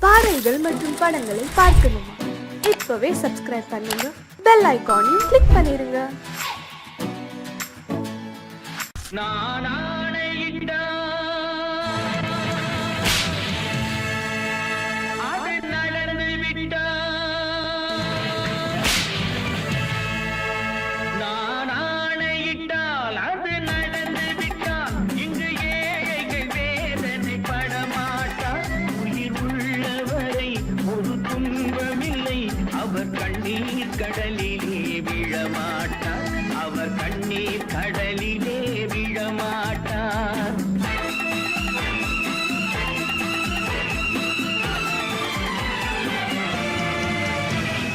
பாடல்கள் மற்றும் படங்களை பார்க்கணுமா? இப்பவே சப்ஸ்கிரைப் பண்ணுங்க, பெல் ஐகானையும் கிளிக் பண்ணிருங்க. கடலிலே விழமாட்டார், அவர் கண்ணீர் கடலிலே விழமாட்டார்.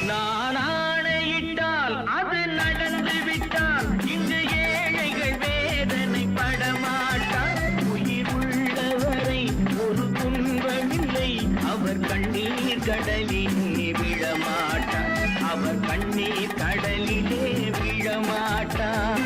நான் ஆணையிட்டால் அது நடந்து விட்டால் இங்கு ஏழைகள் வேதனை படமாட்டார். உயிர் உள்ளவரை ஒரு துன்பமில்லை, அவர் கண்ணீர் கடலிலே விழமாட்டார், அவர் கண்ணீர் கடலிலே விழமாட்டார்.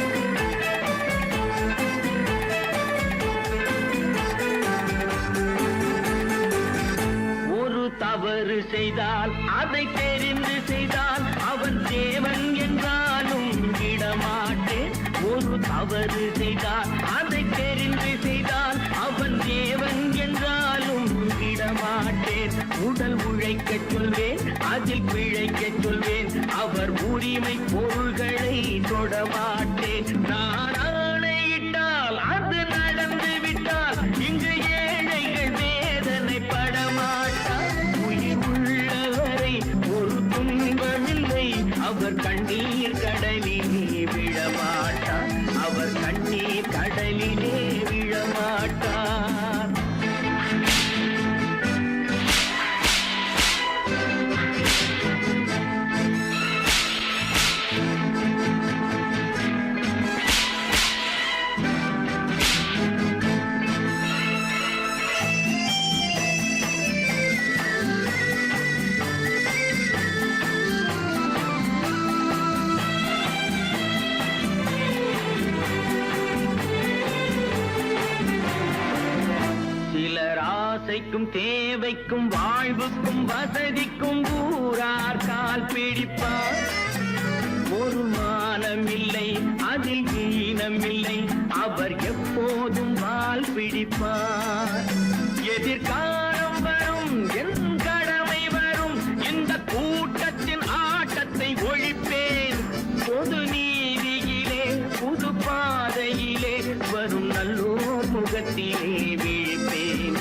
ஒரு தவறு செய்தால் அதை தெரிந்து செய்தால் அவன் தேவன் என்றாலும் விடமாட்டேன். ஒரு தவறு செய்தால் அதை தெரிந்து செய்தால் அவன் தேவன் என்றாலும் விடமாட்டேன். உடல் உழைக்கச் சொல்வேன், அதில் பிழைக்கச் சொல்வேன், அவர் உரிமை பொருள்களை தொடமாட்டேன். நான் ஆணையிட்டால் அது நடந்து விட்டால் இங்கு ஏழைகள் வேதனை படமாட்டார். உயிர் உள்ளவரை ஒரு துன்பமில்லை, அவர் கண்ணீர் கடலிலே விழமாட்டார், அவர் கண்ணீர் கடலிலே விழமாட்டார். ஆசைக்கும் தேவைக்கும் வாழ்வுக்கும் வசதிக்கும் ஊரார் கால் பிடிப்பார். ஒரு மானமில்லை, அதில் ஈனமில்லை, அவர் எப்போதும் வால் பிடிப்பார். எதிர்காலம் வரும், என் கடமை வரும், இந்த கூட்டத்தின் ஆட்டத்தை ஒழிப்பேன். பொது நீதியிலே புது பாதையிலே வரும் நல்லோர் முகத்திலே விழிப்பேன்,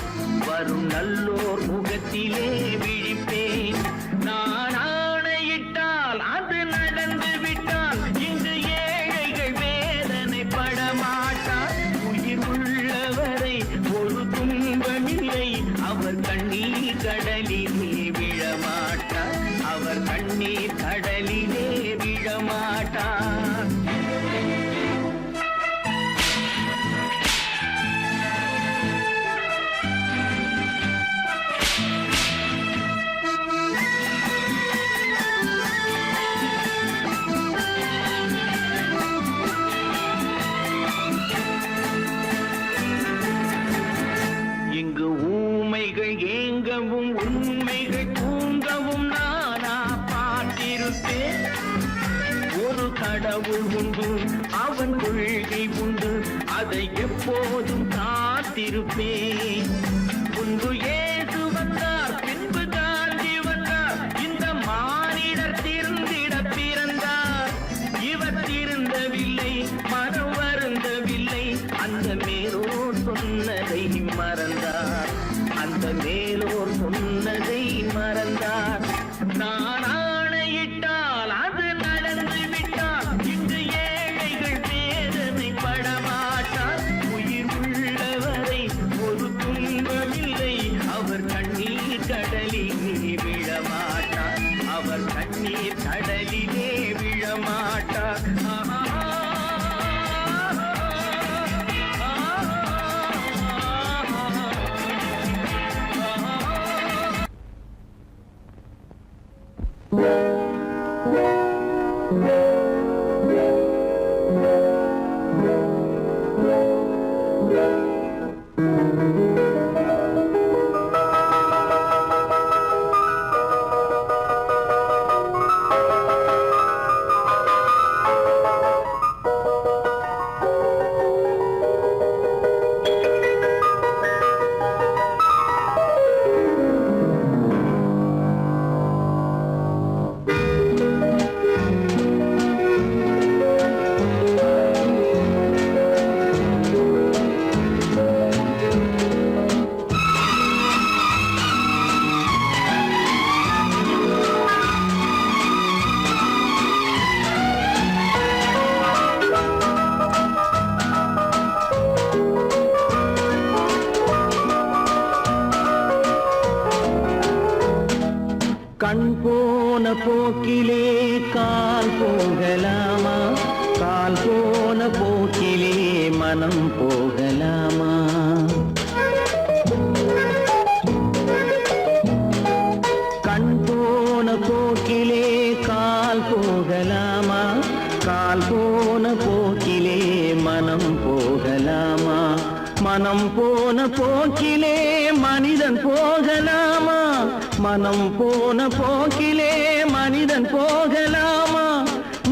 வரும் நல்லோர் முகத்திலே விழிப்பேன். நான் ஆணையிட்டால் அது நடந்து விட்டால் இங்கு ஏழைகள் வேதனை படமாட்டார். உயிர் உள்ளவரை ஒரு துன்பமில்லை, அவர் கண்ணீர் கடலிலே விழமாட்டார், அவர் கண்ணீர் கடலிலே விழமாட்டார். இங்கு ஊமைகள் ஏங்கவும் உண்மைகள் தூங்கவும் நானா பார்த்திருப்பேன். ஒரு கடவுள் உண்டு, அவன் கொள்கை உண்டு, அதை எப்போதும் காத்திருப்பேன். முன்பு இயேசு வந்தார், பின்பு காந்தி வந்தார், இந்த மானிடர் திருந்திட பிறந்தார். இவர் திருந்தவில்லை, மனம் வருந்தவில்லை, அந்த மேலோர் சொன்னதை மறந்தார், அந்த மேலோர் சொன்னதை மறந்தார். நான் ஆணையிட்டால் அது நடந்து விட்டால் இங்கு ஏழைகள் வேதனை படமாட்டார். உயிர் உள்ளவரை ஒரு துன்பமில்லை, அவர் கண்ணீர் கடலிலே விழமாட்டார், அவர் கண்ணீர் கடலிலே விழமாட்டார். கண் போன போக்கிலே கால் போகலாமா, கால் போன போக்கிலே மனம் போகலாமா? கண் போன போக்கிலே கால் போகலாமா, கால் போன போக்கிலே மனம் போகலாமா? மனம் போன போக்கிலே மனிதன் போகலாமா, மனம் போன போக்கிலே மனிதன் போகலாமா?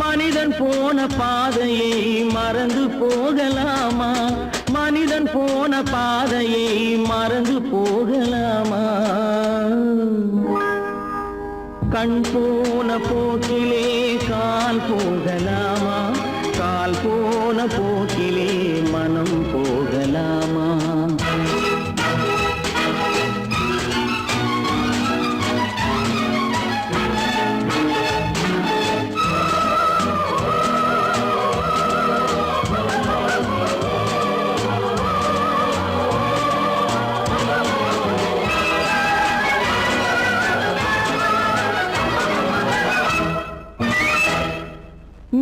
மனிதன் போன பாதையை மறந்து போகலாமா, மனிதன் போன பாதையை மறந்து போகலாமா? கண் போன போக்கிலே கால் போகலாமா, கால் போன போக்கிலே மனம் போகலாமா?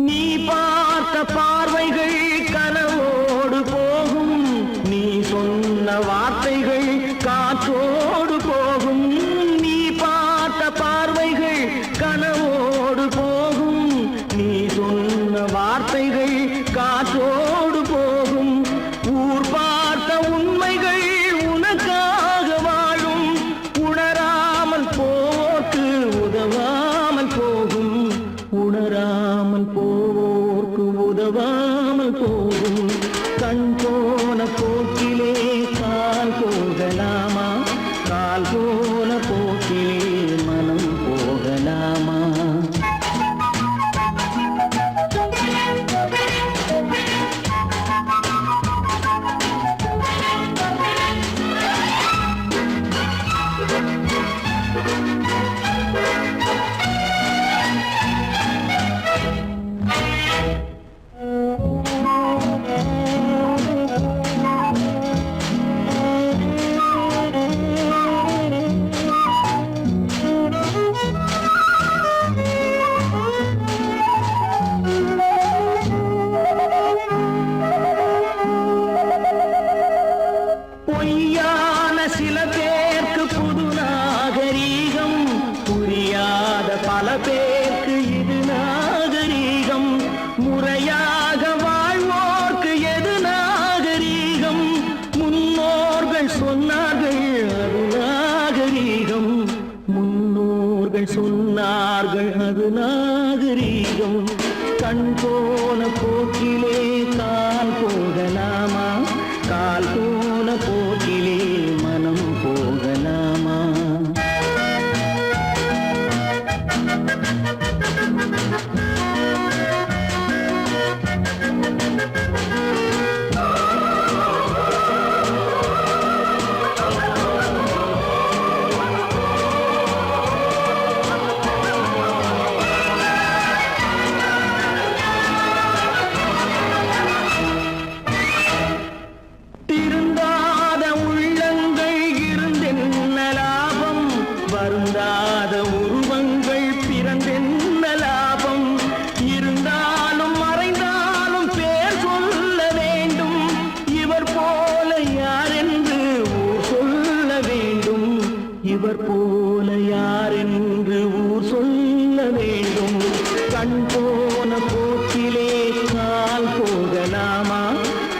நீ பார்த்த பார்வைகள் கனவோடு போகும், நீ சொன்ன வார்த்தைகள் காற்றோடு போகும். நீ பார்த்த பார்வைகள் கனவோடு போகும், நீ சொன்ன வார்த்தைகள் காற்றோடு போகும். ஊர் பார்த்த உண்மைகள் உனக்காக வாழும், உணராமல் போக்கு உதவாமல் போகும், உணராமல் போவோர்க்கு உதவாமல் போகும். கண் போன போக்கிலே கால் போகலாமா, கால் போன போக்கிலே மனம் போகலாமா? பொய்யான சில பேருக்கு புது நாகரீகம், புரியாத பல பேருக்கு இது நாகரீகம். முறையாக வாழ்வோர்க்கு எது நாகரீகம்? முன்னோர்கள் சொன்னார்கள் அது நாகரீகம், முன்னோர்கள் சொன்னார்கள் அது நாகரீகம். கண் போன போக்கிலே கால் போகலாமா, கால் போன போக்கிலே மனம் போகலாமா? திருந்தாத உள்ளங்கள் இருந்தென்ன லாபம், வருந்தாத உருவங்கள் பிறந்தென்ன லாபம்? இருந்தாலும் மறைந்தாலும் பேர் சொல்ல வேண்டும், இவர் போல யாரென்று ஊர் சொல்ல வேண்டும், இவர் போல யாரென்று ஊர் சொல்ல வேண்டும். கண் போன போக்கிலே கால் போகலாமா,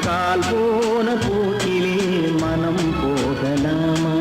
கால் போன போக்கிலே மனம் போகலாமா?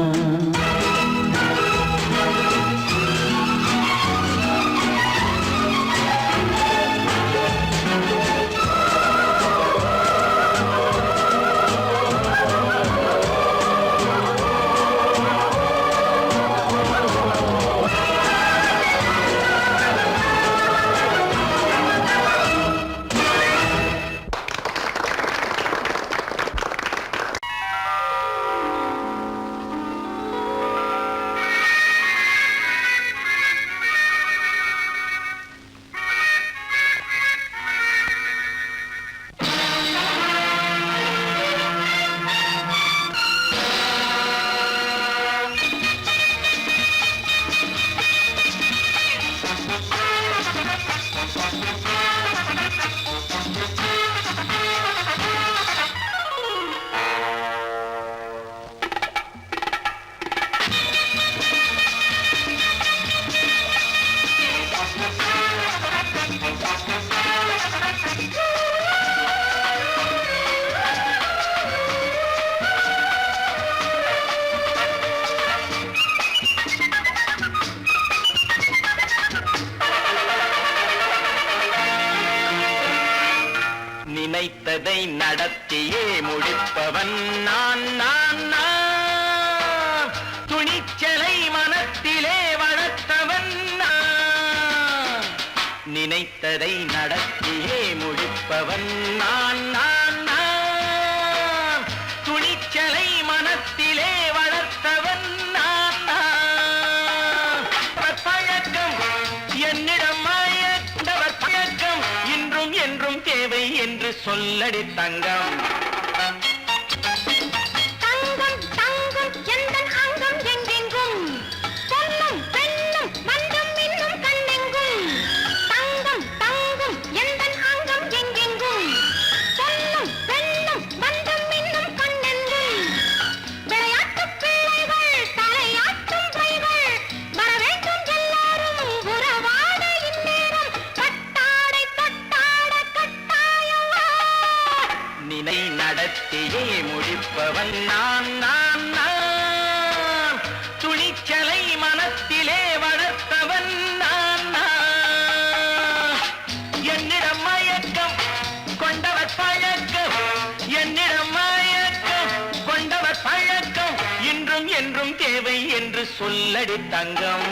நினைத்ததை நடத்தியே முடிப்பவன் நான் நான் நான். துணிச்சலை மனத்திலே வளர்த்தவன் நான். நினைத்ததை நடத்தியே முடிப்பவன் நான் நான் நான். துணிச்சலை மனத்திலே வளர்த்தவன் நான் நான். பழக்கம் என்னிடம் மாயவர் பழக்கம் இன்றும் என்றும் தேவை என்று சொல்லடி தங்கம். தங்கம் தங்கம் எந்தன் அங்கம் எங்கெங்கும் பொன்னும் பெண்ணும் மன்றும் இன்னும் கண்ணெங்கும். தங்கம் தங்கம் எந்தன் அங்கம் எங்கெங்கும் பொன்னும் பெண்ணும் மன்றும் இன்னும் கண்ணெங்கும். விளையாட்டு பிள்ளைகள் தலையாட்டும் பைகள் வர வேண்டும் எல்லாரும் உறவாட இந்நேரம் கட்டாடை தொட்டாட கட்டாயவா. நினை நடத்தியே முடிப்பவன் நான் நான் நான். துணிச்சலை மனத்திலே வளர்த்தவன் நான் நான். என்னிடம் மயக்கம் கொண்டவர் பழக்கம். என்னிடம் மயக்கம் கொண்டவர் பழக்கம் இன்றும் என்றும் தேவை என்று சொல்லடி தங்கம்.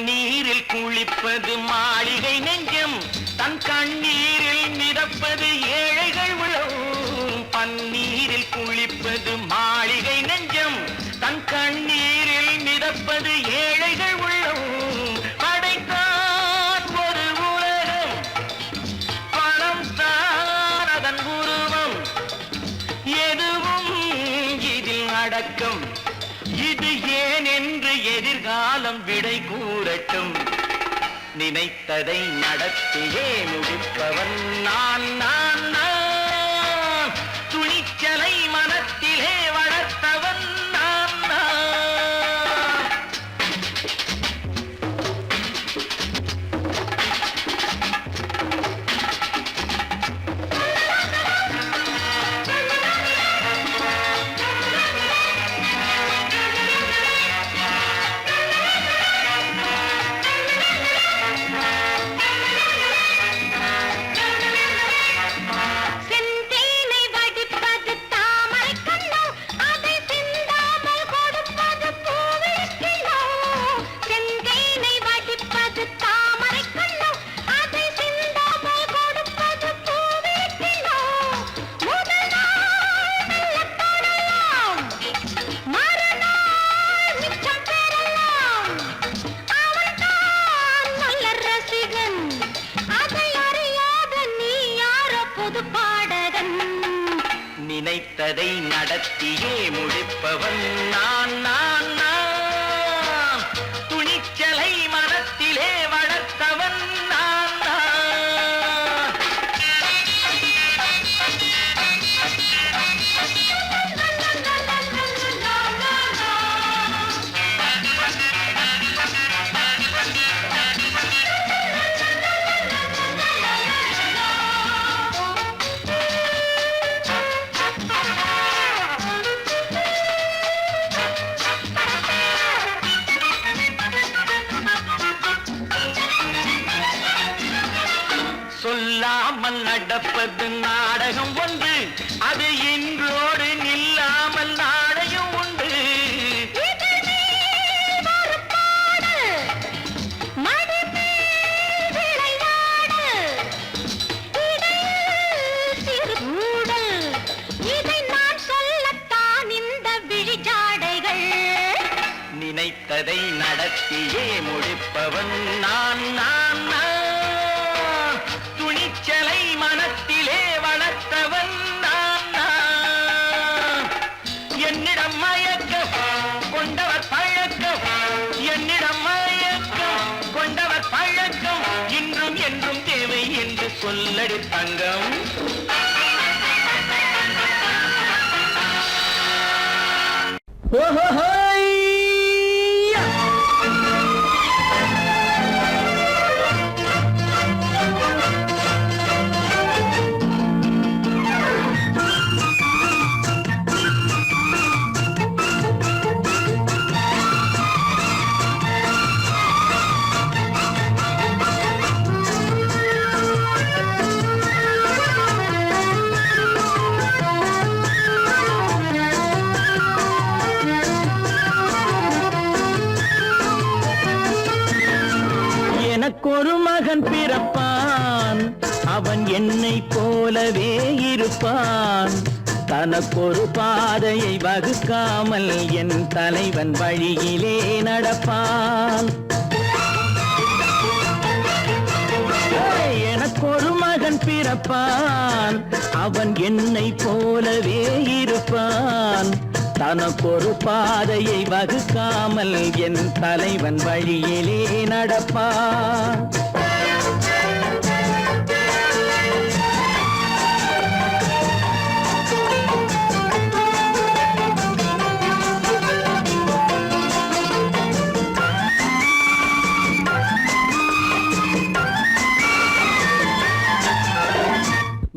நீரில் குளிப்பது மாளிகை நெஞ்சம் தன் கண்ணீரில் மிதப்பது ஏழைகள் உளவும். பன்னீரில் குளிப்பது மாளிகை நெஞ்சம் தன் கண்ணீரில் மிதப்பது ஏழைகள் உள்ளவும். படைத்தான் ஒரு உலகம் பணம் தான் அதன் உருவம். எதுவும் இதில் அடக்கம். இது ஏன் என்று எதிர்காலம் விடை கூறட்டும். நினைத்ததை நடத்தியே முடிப்பவன் நான் நான் நான். துணிச்சலை மனத்திலே வளர்த்தவன் நான் நான். செந்தேனை வடிப்பது தாமரை கண்ணோ அதை சிந்தாமல் கொடுப்பது பூவிற்கிலோ. செந்தேனை வடிப்பது தாமரை கண்ணோ அதை சிந்தாமல் கொடுப்பது பூவிற்கிலோ. முதல் நாள் மெல்ல தொடலாம் மறுநாள் மிச்சம் பெறலாம். அவன்தான் நல்ல ரசிகன் அதை அறியாத நீ யாரோ புது பாடகன். நினைத்ததை நடத்தியே முடிப்பவன் நான் நான் நான். துணிச்சலை மனத்திலே வளர்த்தவன் நான் நான். சொல்லாமல் நடப்பது நாடகம் ஒன்று. அது இன்றோடு நில்லாமல் நாளையும் உண்டு. இதழ் மேல் ஒரு பாடல், மடி மேல் விளையாடு, இடையில் சிறு கூடல். இதை நான் சொல்லத்தான் இந்த விழிஜாடைகள். நினைத்ததை நடத்தியே முடிப்பவன் நான் நான் நான். துணிச்சலை மனத்திலே வளர்த்தவன் நான் நான். என்னிடம் மயக்கம் கொண்டவர் பழக்கம். என்னிடம் மயக்கம் கொண்டவர் பழக்கம் இன்றும் என்றும் தேவை என்று சொல்லடி தங்கம். ஓஹோஹோய்யா! என்னை போலவே இருப்பான். தனக்கொரு பாதையை வகுக்காமல் என் தலைவன் வழியிலே நடப்பான். எனக்கொரு மகன் பிறப்பான், அவன் என்னை போலவே இருப்பான். தனக்கொரு பாதையை வகுக்காமல் என் தலைவன் வழியிலே நடப்பான்.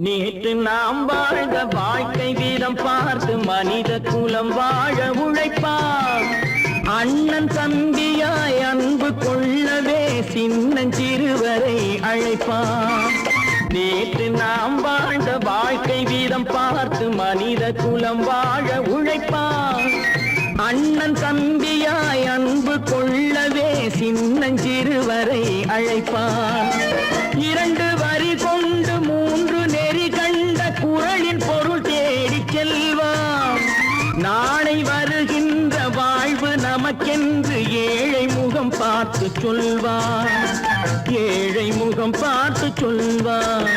நேற்று நாம் வாழ்ந்த வாழ்க்கை வீதம் பார்த்து மனித குலம் வாழ உழைப்பான். அண்ணன் தம்பியாய் அன்பு கொள்ளவே சின்னஞ்சிறுவரை அழைப்பான். நேற்று நாம் வாழ்ந்த வாழ்க்கை வீதம் பார்த்து மனித குலம் வாழ உழைப்பான். அண்ணன் தம்பியாய் அன்பு கொள்ளவே சின்னஞ்சிறுவரை அழைப்பான். 2 வரி கொண்டு 3 நெறி கண்ட குறளின் பொருள் தேடி செல்வான். நாளை வருகின்ற வாழ்வு நமக்கென்று ஏழை முகம் பார்த்து சொல்வான். ஏழை முகம் பார்த்து சொல்வான்.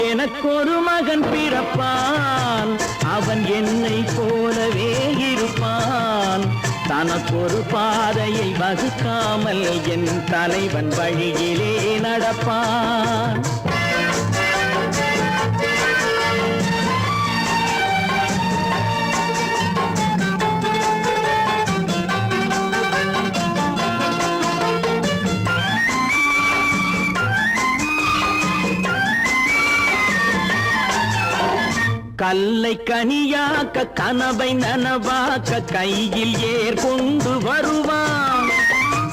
எனக்கொரு மகன் பிறப்பான், அவன் என்னை போலவே இருப்பான். தனக்கொரு பாதையை வகுக்காமல் என் தலைவன் வழியிலே நடப்பான். கல்லை கனியாக்க கனவை நனவாக்க கையில் ஏர் கொண்டு வருவான்.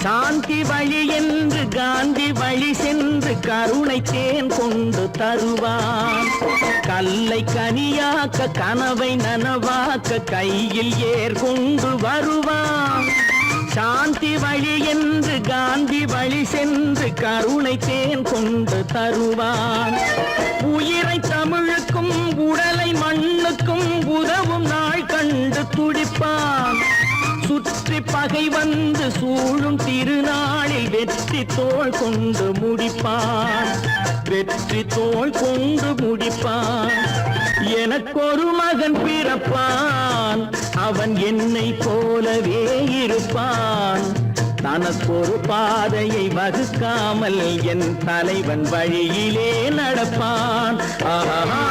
சாந்தி வழி என்று காந்தி வழி சென்று கருணை தேன் கொண்டு தருவான். கல்லை கனியாக்க கனவை நனவாக்க கையில் ஏர் கொண்டு வருவான். சாந்தி வழி என்று காந்தி வழி சென்று கருணை தேன் கொண்டு தருவான். உயிரை தமிழுக்கும் உடலை மண்ணுக்கும் உதவும் நாள் கண்டு துடிப்பான். சுற்றி பகை வந்து சூழும் திருநாளில் வெற்றி தோள் கொண்டு முடிப்பான். வெற்றி தோள் கொண்டு முடிப்பான். எனக்கொரு மகன் பிறப்பான், அவன் என்னை போலவே இருப்பான். தனக்கொரு பாதையை வகுக்காமல் என் தலைவன் வழியிலே நடப்பான். ஆஹா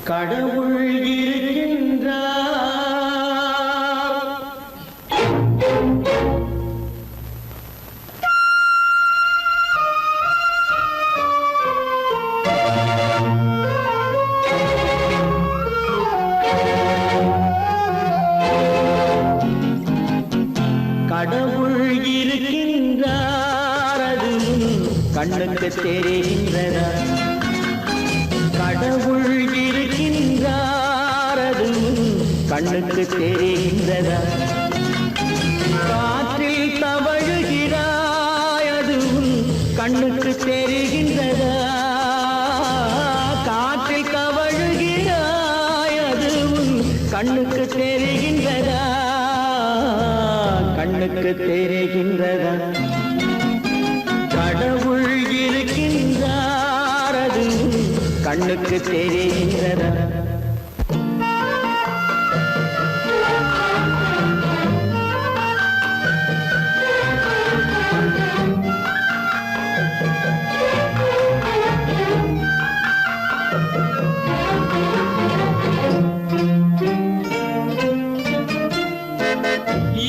கடவுள் இருக்கின்றார். கடவுள் இருக்கின்றார், அது கண்ணுக்கு தெரிகின்றதா? கடவுள் இருக்கின்றார், அது கண்ணுக்கு தெரிகின்றதா? காற்றில் தவழுகிறாய், அது கண்ணுக்கு தெரிகின்றதா? காற்றில் தவழுகிறாய், அது கண்ணுக்கு தெரிகின்றதா? கண்ணுக்கு தெரிகின்றதா? கடவுள் இருக்கின்றார், அது கண்ணுக்கு தெரிகின்றதா?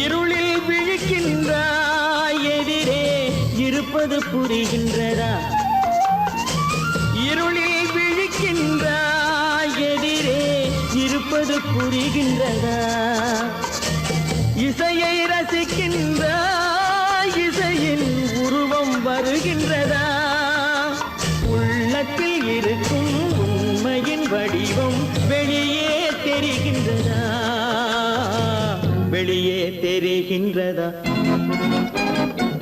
இருளில் விழிக்கின்றாய், எதிரே இருப்பது புரிகின்றதா? இருளில் விழிக்கின்றாய், எதிரே இருப்பது புரிகின்றதா? இசையை ரசிக்கின்றாய், இசையின் உருவம் வருகின்றதா? உள்ளத்தில் இருக்கும் உன் தனிமையின் வடிவம் வெளியே தெரிகின்றதா, வெளியே தெரிகின்றதா?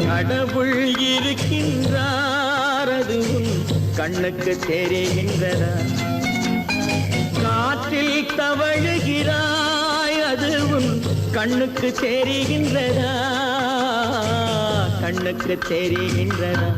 கடவுள் இருக்கின்றார், அது உன் கண்ணுக்கு தெரிகின்றதா? காற்றில் தவழுகிறாய், அது உன் கண்ணுக்கு தெரிகின்றதா, கண்ணுக்கு தெரிகின்றதா?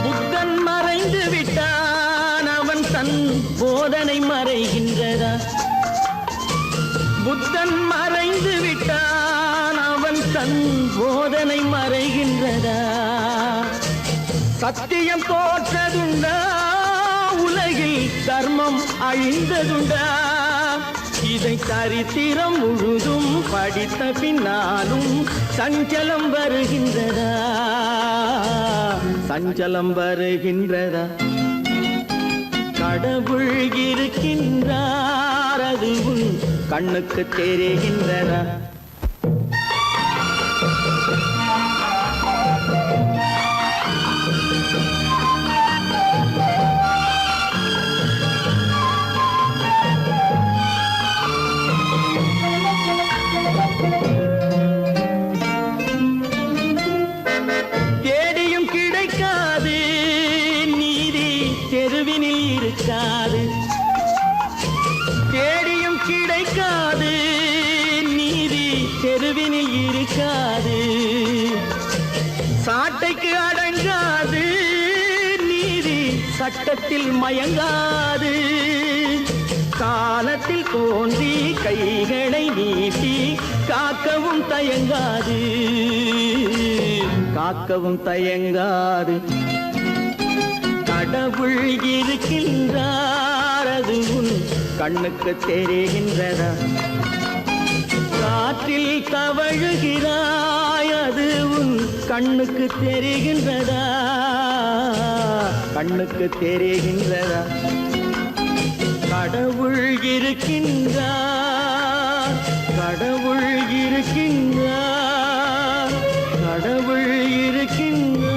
புத்தன் மறைந்து விட்டான், அவன் தன் போதனை மறைகின்றதா? புத்தன் மறைந்து விட்டான், அவன் தன் போதனை மறைகின்றதா? சத்தியம் தோற்றதுண்டா, உலகில் தர்மம் அழிந்ததுண்டா? இதை சரித்திரம் முழுதும் படித்த பின்னாலும் சஞ்சலம் வருகின்றதா, சஞ்சலம் வருகின்றதா? கடவுள் இருக்கின்றார், அது உன் கண்ணுக்கு தெரிகின்றதா? தேடியும் கிடைக்காது நீதி, தெருவினில் இருக்காது. தேடியும் கிடைக்காது நீதி, தெருவினில் இருக்காது. சாட்டைக்கு அடங்காது நீதி, சட்டத்தில் மயங்காது. காலத்தில் தோன்றி கைகளை நீட்டி காக்கவும் தயங்காது, காக்கவும் தயங்காது. கடவுள் இருக்கின்றார், அது உன் கண்ணுக்கு தெரிகின்றதா? காற்றில் தவழுகிறாய், அது உன் கண்ணுக்கு தெரிகின்றதா, கண்ணுக்கு தெரிகின்றதா? கடவுள் இருக்கின்றார், கடவுள் இருக்கின்றார், கடவுள் இருக்கின்றார்.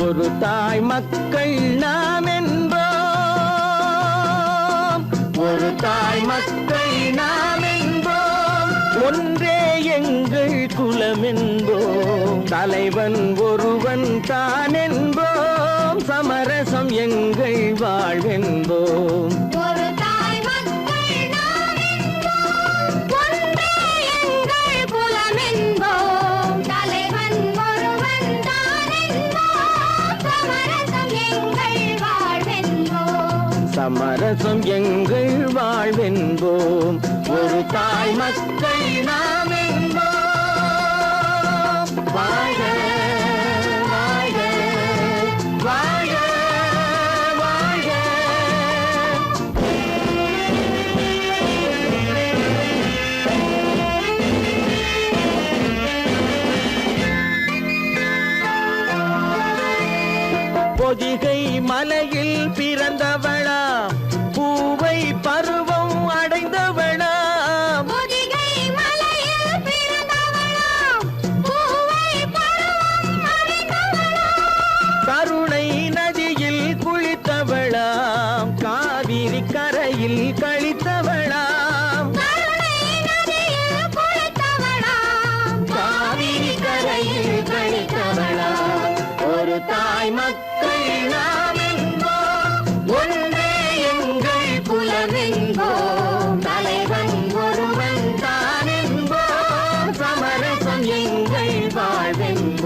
ஒரு தாய் மக்கள் நாம் என்போம், ஒரு தாய் மக்கள் நாம் என்போம். ஒன்றே எங்கள் குலம் என்போம், தலைவன் ஒருவன் தான் என்போம். சமரசம் எங்கள் வாழ்வென்போம். ஒரு தாய் மக்கள் நாம் என்போம், ஒன்றே எங்கள் குலம் என்போம். தலைவன் ஒருவன் தான் என்போம். சமரசம் எங்கள் வாழ்வென்போம். சமரசம் எங்கள் வாழ்வென்போம். ஒரு தாய் மக்கள் நாம் என்போம். வாழ்க வாழ்க வாழ்க வாழ்க. பொதிகை மலையில் பிறந்தவளா, பூவை பருவம் அடைந்தவளா? பொதிகை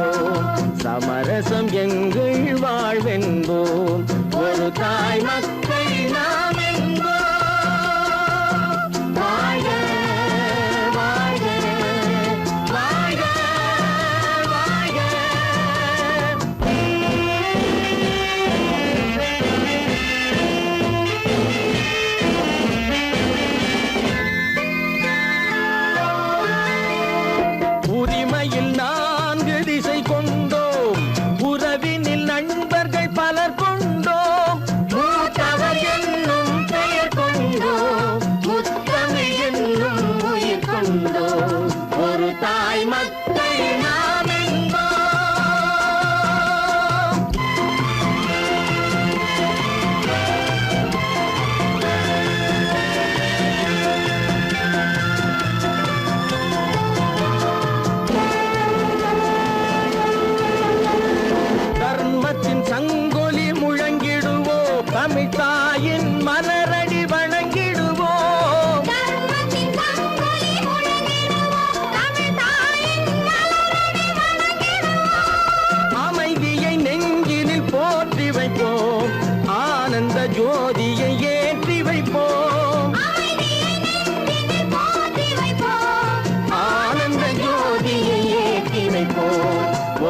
வாழ்வென்போம், சமரசம் எங்கள் வாழ்வென்போம், ஒரு தாய் மக்கள் நாம் என்போம். வாழ்க வாழ்க வாழ்க வாழ்க. உரிமையில் 4 திசை கொண்டோம், உறவினில் நண்பர்கள் பலர் கொண்டோம், மூத்தவர் என்னும் பெயர் கொண்டோம், முத்தமிழ் என்னும் உயிர் கொண்டோம், ஒரு தாய் மக்கள் நாம் என்போம். தர்மத்தின் சங்கொலி முழங்கிடுவோம், தமிழ் தாயின் மலரடி வணங்கிடுவோம், தர்மத்தின் சங்கொலி முழங்கிடுவோம், தமிழ் தாயின் மலரடி வணங்கிடுவோம். அமைதியை நெஞ்சினில் போற்றி வைப்போம், ஆனந்த ஜோதியை ஏற்றி வைப்போம், அமைதியை நெஞ்சினில் போற்றி வைப்போம், ஆனந்த ஜோதியை ஏற்றி வைப்போம்,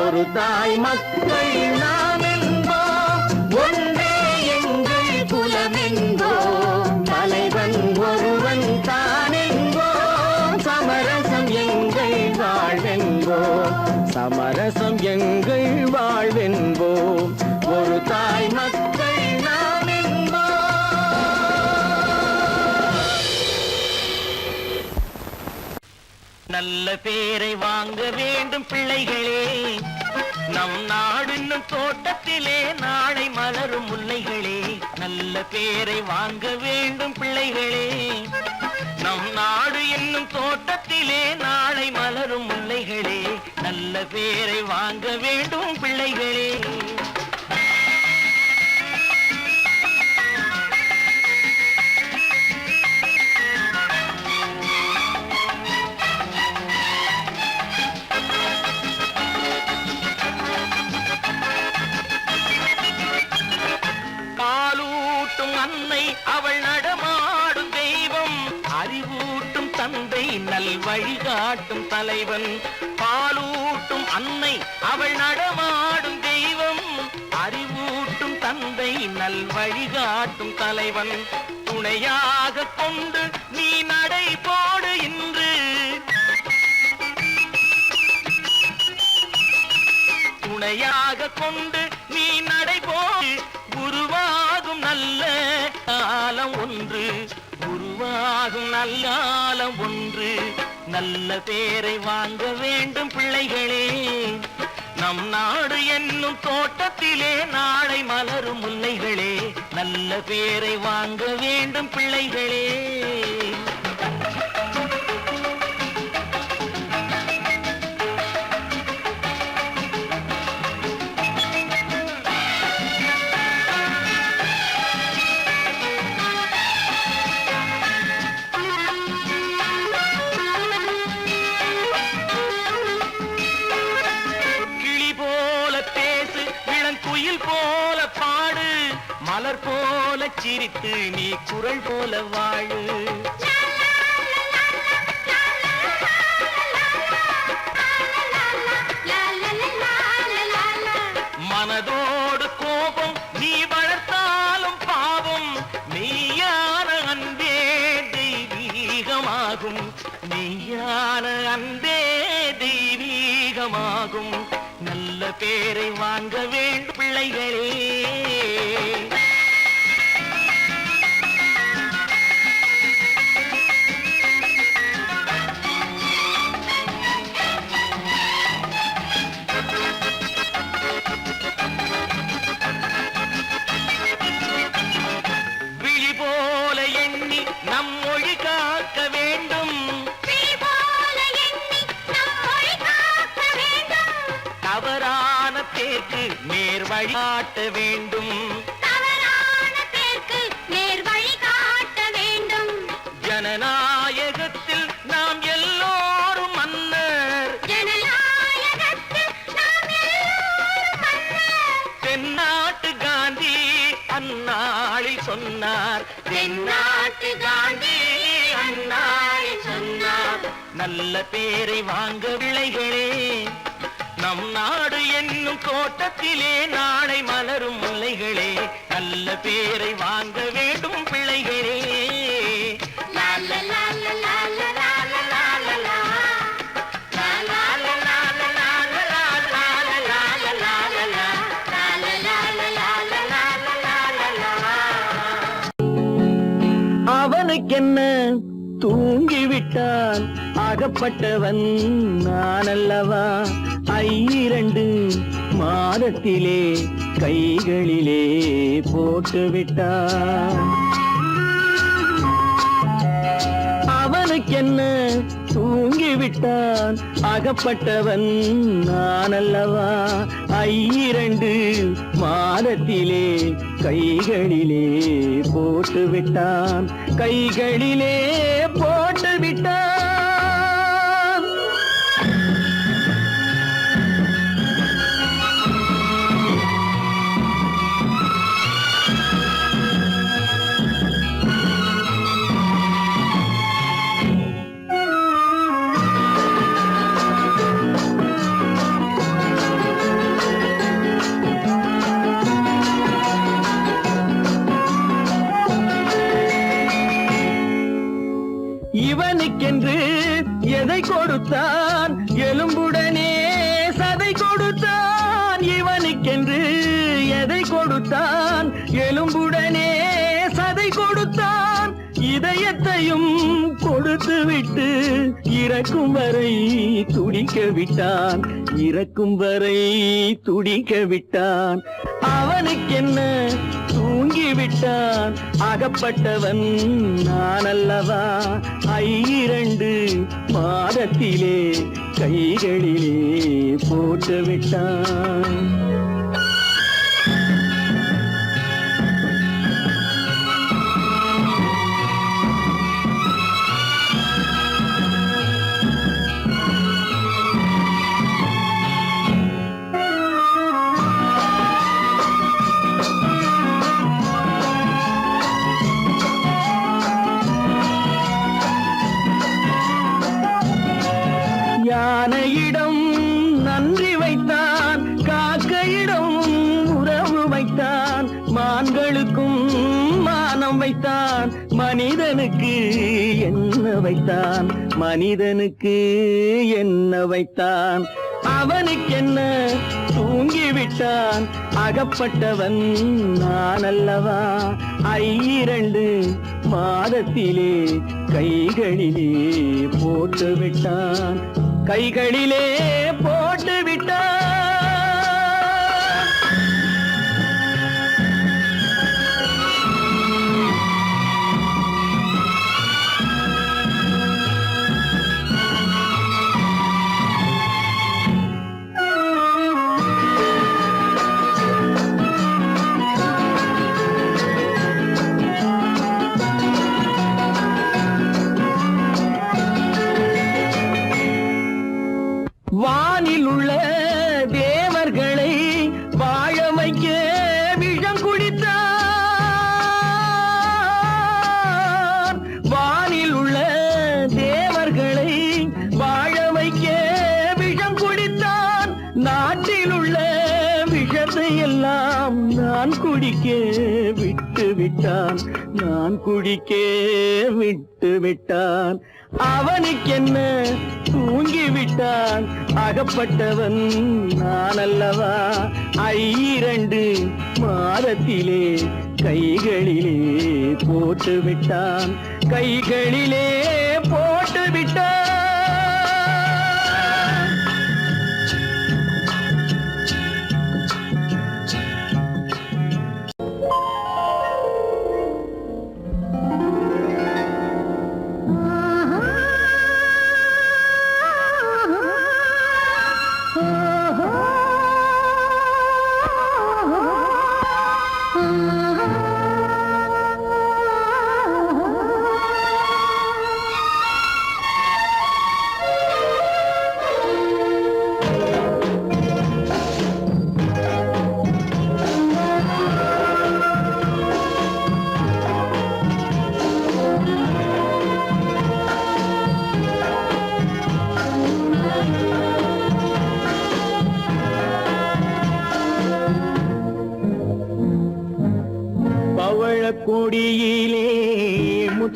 ஒரு தாய் மக்கள் நாம் என்போம், ஒன்றே எங்கள் குலம் என்போம், தலைவன் ஒருவன் தான் என்போம், சமரசம் எங்கள் வாழ்வென்போம், சமரசம் எங்கள் வாழ்வென்போம், ஒரு தாய் மக்கள் நாம் என்போம். நல்ல பேரை வாங்க வேண்டும் பிள்ளைகளே, நம் நாடு என்னும் தோட்டத்திலே நாளை மலரும் முல்லைகளே, நல்ல பேரை வாங்க வேண்டும் பிள்ளைகளே, நம் நாடு என்னும் தோட்டத்திலே நாளை மலரும் முல்லைகளே, நல்ல பேரை வாங்க வேண்டும் பிள்ளைகளே. பாலூட்டும் அன்னை அவள் நடமாடும் தெய்வம், அறிவூட்டும் தந்தை நல் வழிகாட்டும் தலைவன், பாலூட்டும் அன்னை அவள் நடமாடும் தெய்வம், அறிவூட்டும் தந்தை நல் வழிகாட்டும் தலைவன், துணையாக கொண்டு நீ நடை போடு இன்று, துணையாக கொண்டு நீ நடைபோடு, உருவாகும் நல்ல காலம் ஒன்று, உருவாகும் நல்ல காலம் ஒன்று, நல்ல பேரை வாங்க வேண்டும் பிள்ளைகளே, நம் நாடு என்னும் தோட்டத்திலே நாளை மலரும் முல்லைகளே, நல்ல பேரை வாங்க வேண்டும் பிள்ளைகளே. குயில் போல பாடு, மலர் போல சிரித்து நீ குரல் போல வாழு, மனதோடு கோபம் நீ வளர்த்தாலும் பாவம், மெய்யான அன்பே தெய்வீகமாகும், மெய்யான அன்பே தெய்வீகமாகும், நல்ல பேரை வாங்க வேண்டும் பிள்ளைகளே. விழி போல எண்ணி நம் மொழி காக்க வேண்டும், தவறான பேருக்கு நேர் வழி காட்ட வேண்டும், ஜனநாயகத்தில் நாம் எல்லோரும் மன்னர், ஜனநாயகத்தில் நாம் தென்னாட்டு காந்தி அண்ணாய் சொன்னார். நல்ல பேரை வாங்க விளைகளே, நம் நாடு என்னும் தோட்டத்திலே நாளை மலரும் முல்லைகளே. நல்ல பேரை வாங்க வேண்டும் பிள்ளைகளே. அவனுக்கென்ன தூங்கிவிட்டான், அகப்பட்டவன் நான் அல்லவா. 2 மாதத்திலே கைகளிலே போட்டுவிட்டான். அவனுக்கென்ன தூங்கிவிட்டான், அகப்பட்டவன் நான் அல்லவா. 2 மாதத்திலே கைகளிலே போட்டுவிட்டான், கைகளிலே போட்டுவிட்டான். இவனுக்கென்று எதை கொடுத்தான், எலும்புடனே சதை கொடுத்தான். இவனுக்கென்று எதை கொடுத்தான், எலும்புடனே சதை கொடுத்தான். இதயத்தையும் கொடுத்து விட்டு இறக்கும் வரை துடிக்க விட்டான், இறக்கும் வரை துடிக்க விட்டான். அவனுக்கென்ன தூங்கிவிட்டான், அகப்பட்டவன் நான் அல்லவா. 2 மாதத்திலே கைகளிலே போட்டுவிட்டான். யானையிடம் நன்றி வைத்தான், காக்கையிடம் உறவு வைத்தான். மான்களுக்கும் மானம் வைத்தான், மனிதனுக்கு என்ன வைத்தான், மனிதனுக்கு என்ன வைத்தான். அவனுக்கென்ன தூங்கிவிட்டான், அகப்பட்டவன் நான் அல்லவா. 2 மாதத்திலே கைகளிலே போட்டுவிட்டான், கைகளிலே போட்டுவிட்டான். வானில் உள்ள தேவர்களை வாழ வைக்க விஷம் குடித்தான். வானில் உள்ள தேவர்களை வாழ வைக்க விஷம் குடித்தான். நாட்டில் உள்ள விஷத்தை எல்லாம் நான் குடிக்க விட்டு விட்டான், நான் குடிக்க விட்டு விட்டான். அவனுக்கென்ன தூங்கிவிட்டான், அகப்பட்டவன் நான் அல்லவா. 2 மாதத்திலே கைகளிலே போட்டுவிட்டான், கைகளிலே போட்டுவிட்டான்.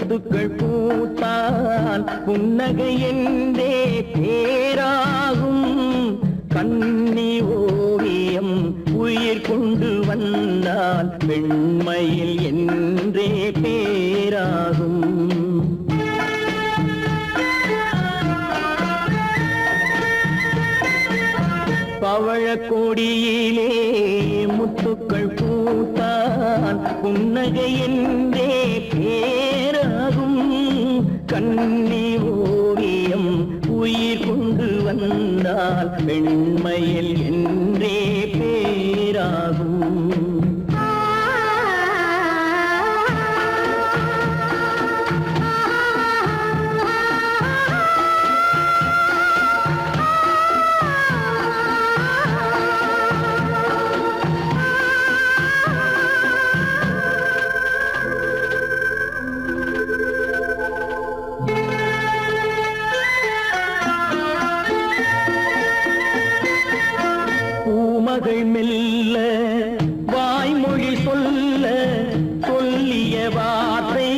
முத்துக்கள் பூத்தால் புன்னகை என்றே பேராகும். கண்ணி ஓவியம் உயிர் கொண்டு வந்தால் பெண்மையில் என்றே பேராகும். பவழக்கொடியிலே முத்துக்கள் பூத்தான் புன்னகை என்றே பேராகும். கண்ணி ஓவியம் உயிர் கொண்டு வந்தால் பெண்மையில் என்றே பேராகும். பூமகள் மெல்ல வாய்மொழி சொல்ல சொல்லிய வார்த்தை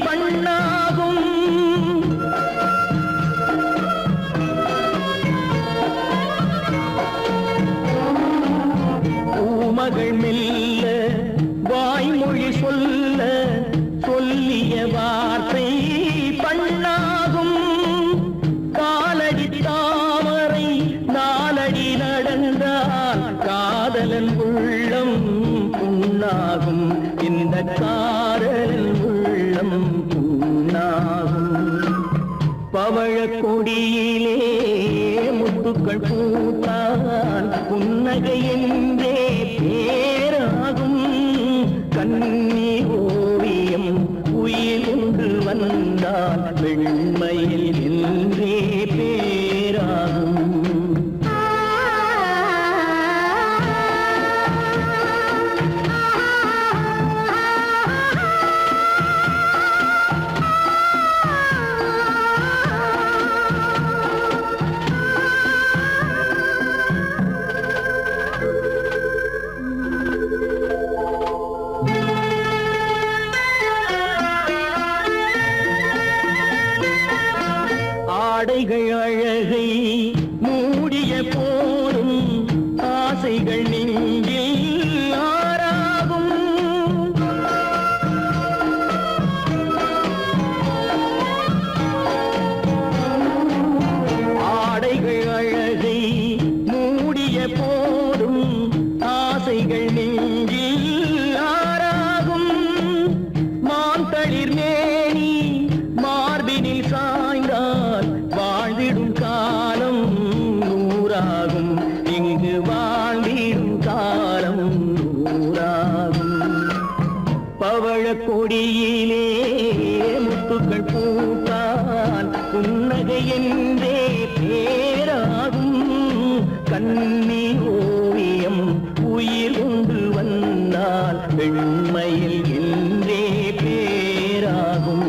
பண்ணாகும். பூமகள் மெல்ல வாய்மொழி சொல்ல சொல்லிய வார்த்தை பண்ணாகும். காலடி தாமரை நாலடி நடந்தால் காதலன் உள்ளம் புண்ணாகும். இந்த காதலன் உள்ளம் புண்ணாகும். பவழக்கொடியிலே முத்துக்கள் பூத்தால் புன்னகை என்றே பேராகும். கண்ணி ஓவியம் உயிர் கொண்டு வந்தால் வெண்மையில் என்றே பேராகும். ஆடைகள் அழகை மூடிய போதும் ஆசைகள் நெஞ்சில் ஆறாகும். ஆடைகள் அழகை மூடிய போதும் ஆசைகள் நெஞ்சில் ஆறாகும். மாந்தளிர் மேனி மார்பினில் சாய்ந்தால் வாழ்ந்திடும் காலம் நூறாகும். இங்கு வாழ்ந்திடும் காலம் நூறாகும். பவழக்கொடியிலே முத்துக்கள் பூத்தால் புன்னகை என்றே பேராகும். கண்ணி ஓவியம் உயிர் கொண்டு வந்தால் பெண்மையில் என்றே பேராகும்.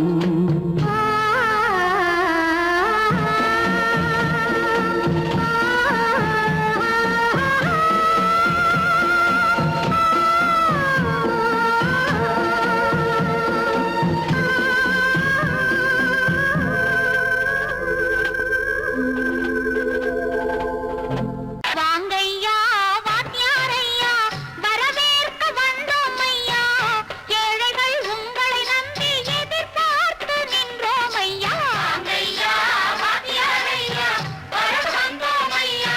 வாங்கையா வாத்தியாரையா வரவேற்க வந்தோம் ஐயா. ஏழைகள் உங்களை நம்பி எதிர்பார்த்து நின்றோம் ஐயா. வாங்கையா வாத்தியாரையா வர வந்தோம் ஐயா.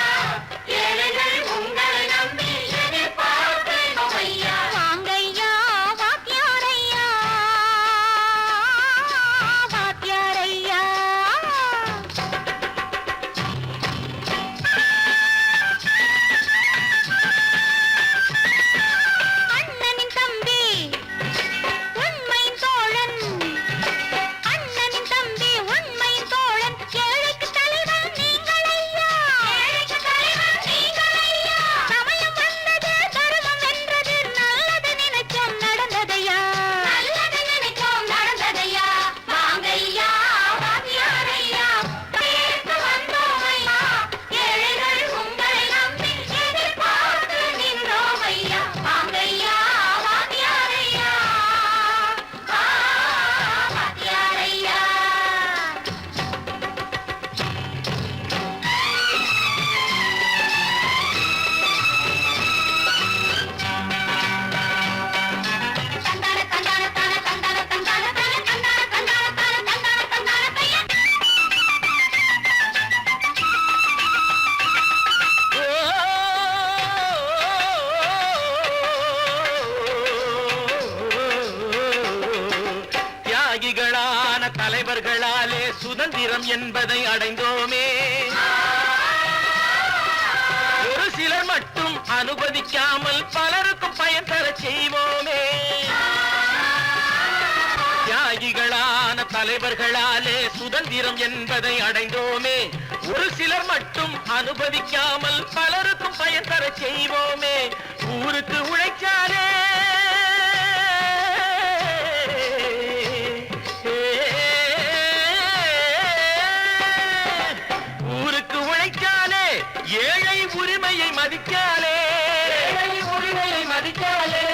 ஏழைகள் உங்களை நம்பி எதிர்பார்த்து நின்றோம் ஐயா. வாங்கையா வாத்தியாரையா வாத்தியாரையா. என்பதை அடைந்தோமே. ஒரு சிலர் மட்டும் அனுமதிக்காமல் பலருக்கும் பயன் தர செய்வோமே. தியாகிகளான தலைவர்களாலே சுதந்திரம் என்பதை அடைந்தோமே. ஒரு சிலர் மட்டும் அனுமதிக்காமல் பலருக்கும் பயன் தர செய்வோமே. ஊருக்கு உழைச்சாலே ஊருக்கு உழைச்சாலே ஏழை உரிமையை மதிக்காலே உரிமையை மதிக்காலே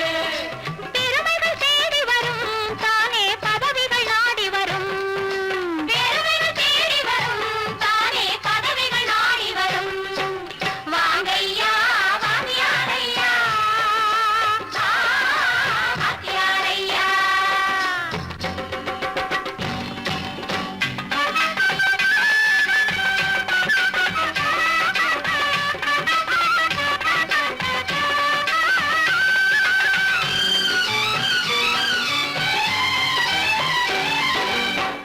பெருமைகள் தேடி வரும் தானே பதவிகள் நாடி வரும். பெருமைகள் தேடி வரும் தானே பதவிகள் நாடி வரும். வாங்கையா வாங்கியாரையா வாங்கியாரையா.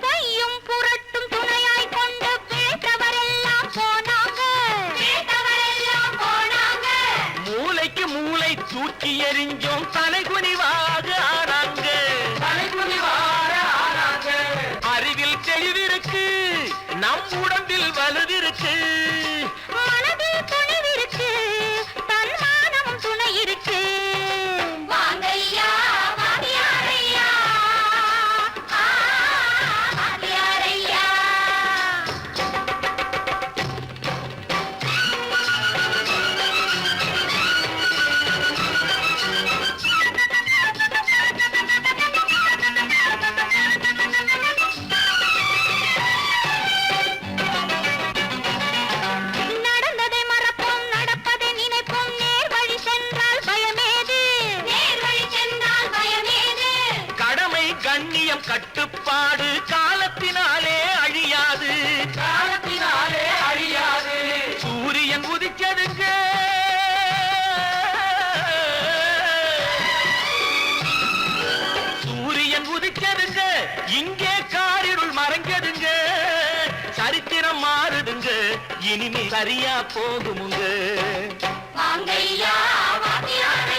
பொய்யும் புரட்டும் துணையாய் கொண்டு பிழைத்தவரெல்லாம் போனாங்க. பிழைத்தவரெல்லாம் போனாங்க. மூளைக்கு மூளை தூக்கி எறிஞ்சோம் தலைகுனிவாக ஆனாங்க. தலைகுனிவாக ஆனாங்க. அறிவில் தெளிவிருக்கு, நம் உடம்பில் வலுவிருக்கு. மனதில் துணிவிருக்கு, தன்மானமும் துணை இருக்கு. வாங்கையா வாங்கியாரையா வாங்கியாரையா. நடந்ததை மறப்போம், நடப்பதை நினைப்போம். நேர் வழி சென்றால் பயமேது. நேர் வழி சென்றால் பயமேது. கடமை கண்ணியம் கட்டுப்பாடு காலத்தினாலே அழியாது. காலத்தினாலே அழியாது. சூரியன் உதிச்சதுங்க, சூரியன் உதிச்சதுங்க, இங்கே காரிருள் மறைஞ்சதுங்க. சரித்திரம் மாறுதுங்க, இனிமே சரியா போகுமுங்க. வாங்கையா வாங்கியாரையா